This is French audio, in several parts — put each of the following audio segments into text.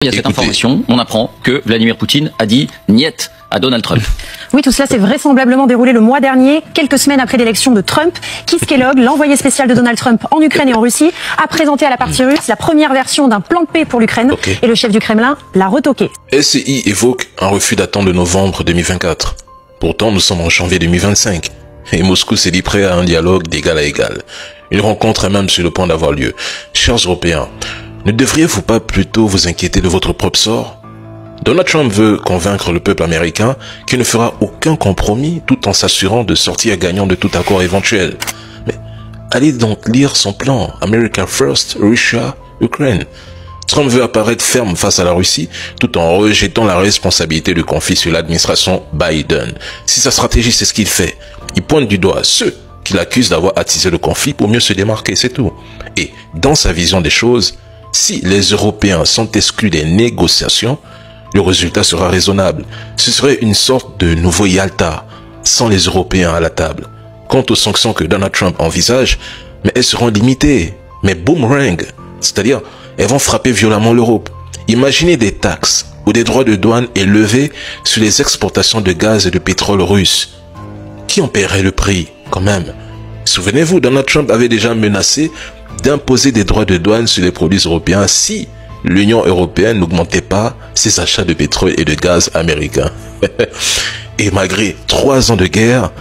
Il y a cette information, on apprend que Vladimir Poutine a dit « niet » à Donald Trump. Oui, tout cela s'est vraisemblablement déroulé le mois dernier, quelques semaines après l'élection de Trump. Keith Kellogg, l'envoyé spécial de Donald Trump en Ukraine et en Russie, a présenté à la partie russe la première version d'un plan de paix pour l'Ukraine. Et le chef du Kremlin l'a retoqué. SCI évoque un refus d'attente de novembre 2024. Pourtant, nous sommes en janvier 2025. Et Moscou s'est dit prêt à un dialogue d'égal à égal. Une rencontre est même sur le point d'avoir lieu. Chers Européens, ne devriez-vous pas plutôt vous inquiéter de votre propre sort? Donald Trump veut convaincre le peuple américain qu'il ne fera aucun compromis tout en s'assurant de sortir gagnant de tout accord éventuel. Mais allez donc lire son plan America First, Russia, Ukraine. Trump veut apparaître ferme face à la Russie tout en rejetant la responsabilité du conflit sur l'administration Biden. Si sa stratégie, c'est ce qu'il fait, il pointe du doigt ceux qu'il accuse d'avoir attisé le conflit pour mieux se démarquer, c'est tout. Et dans sa vision des choses, si les Européens sont exclus des négociations, le résultat sera raisonnable. Ce serait une sorte de nouveau Yalta, sans les Européens à la table. Quant aux sanctions que Donald Trump envisage, mais elles seront limitées, mais boomerang, c'est-à-dire elles vont frapper violemment l'Europe. Imaginez des taxes ou des droits de douane élevés sur les exportations de gaz et de pétrole russe. Qui en paierait le prix, quand même? Souvenez-vous, Donald Trump avait déjà menacé d'imposer des droits de douane sur les produits européens si l'Union européenne n'augmentait pas ses achats de pétrole et de gaz américains. Et malgré 3 ans de guerre,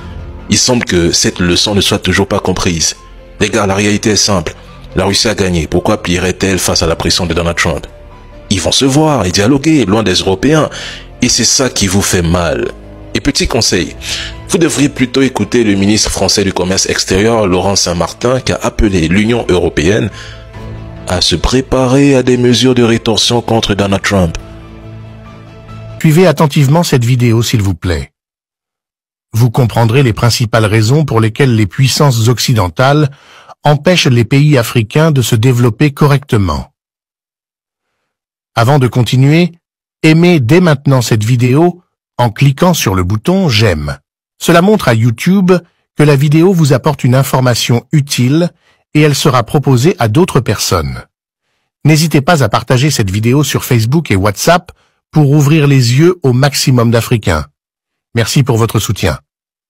il semble que cette leçon ne soit toujours pas comprise. Les gars, la réalité est simple. La Russie a gagné. Pourquoi plierait-elle face à la pression de Donald Trump? Ils vont se voir et dialoguer loin des Européens. Et c'est ça qui vous fait mal. Et petit conseil, vous devriez plutôt écouter le ministre français du Commerce extérieur, Laurent Saint-Martin, qui a appelé l'Union européenne à se préparer à des mesures de rétorsion contre Donald Trump. Suivez attentivement cette vidéo, s'il vous plaît. Vous comprendrez les principales raisons pour lesquelles les puissances occidentales empêchent les pays africains de se développer correctement. Avant de continuer, aimez dès maintenant cette vidéo en cliquant sur le bouton « J'aime ». Cela montre à YouTube que la vidéo vous apporte une information utile et elle sera proposée à d'autres personnes. N'hésitez pas à partager cette vidéo sur Facebook et WhatsApp pour ouvrir les yeux au maximum d'Africains. Merci pour votre soutien.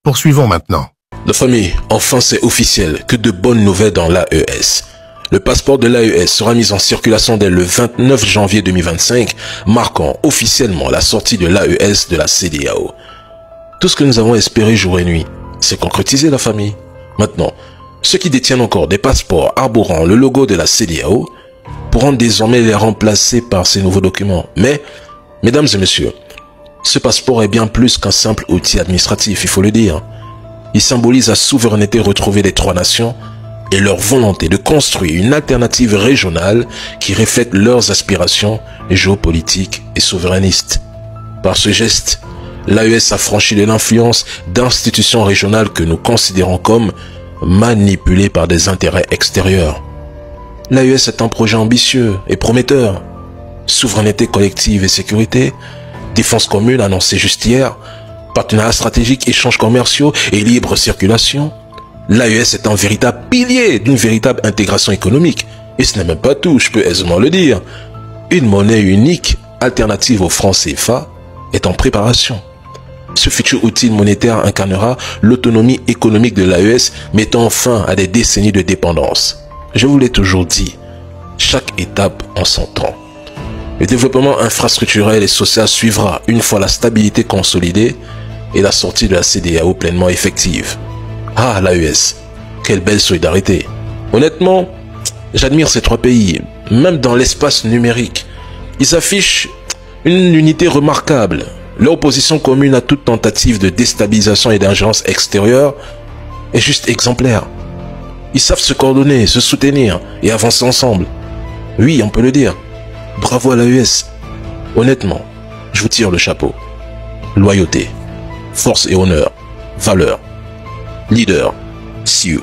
Poursuivons maintenant. La famille, enfin c'est officiel, que de bonnes nouvelles dans l'AES. Le passeport de l'AES sera mis en circulation dès le 29 janvier 2025, marquant officiellement la sortie de l'AES de la CEDEAO. Tout ce que nous avons espéré jour et nuit, c'est concrétisé la famille. Maintenant, ceux qui détiennent encore des passeports arborant le logo de la CEDEAO pourront désormais les remplacer par ces nouveaux documents. Mais, mesdames et messieurs, ce passeport est bien plus qu'un simple outil administratif, il faut le dire. Il symbolise la souveraineté retrouvée des 3 nations et leur volonté de construire une alternative régionale qui reflète leurs aspirations géopolitiques et souverainistes. Par ce geste, l'AES a franchi de l'influence d'institutions régionales que nous considérons comme manipulées par des intérêts extérieurs. L'AES est un projet ambitieux et prometteur. Souveraineté collective et sécurité, défense commune annoncée juste hier, partenariat stratégique, échanges commerciaux et libre circulation. L'AES est un véritable pilier d'une véritable intégration économique. Et ce n'est même pas tout, je peux aisément le dire. Une monnaie unique, alternative au franc CFA, est en préparation. Ce futur outil monétaire incarnera l'autonomie économique de l'AES, mettant fin à des décennies de dépendance. Je vous l'ai toujours dit, chaque étape en son temps. Le développement infrastructurel et social suivra une fois la stabilité consolidée et la sortie de la CEDEAO pleinement effective. Ah, l'AES, quelle belle solidarité. Honnêtement, j'admire ces 3 pays, même dans l'espace numérique. Ils affichent une unité remarquable. Leur opposition commune à toute tentative de déstabilisation et d'ingérence extérieure est juste exemplaire. Ils savent se coordonner, se soutenir et avancer ensemble. Oui, on peut le dire. Bravo à l'AES. Honnêtement, je vous tire le chapeau. Loyauté, force et honneur, valeur, leader, see you.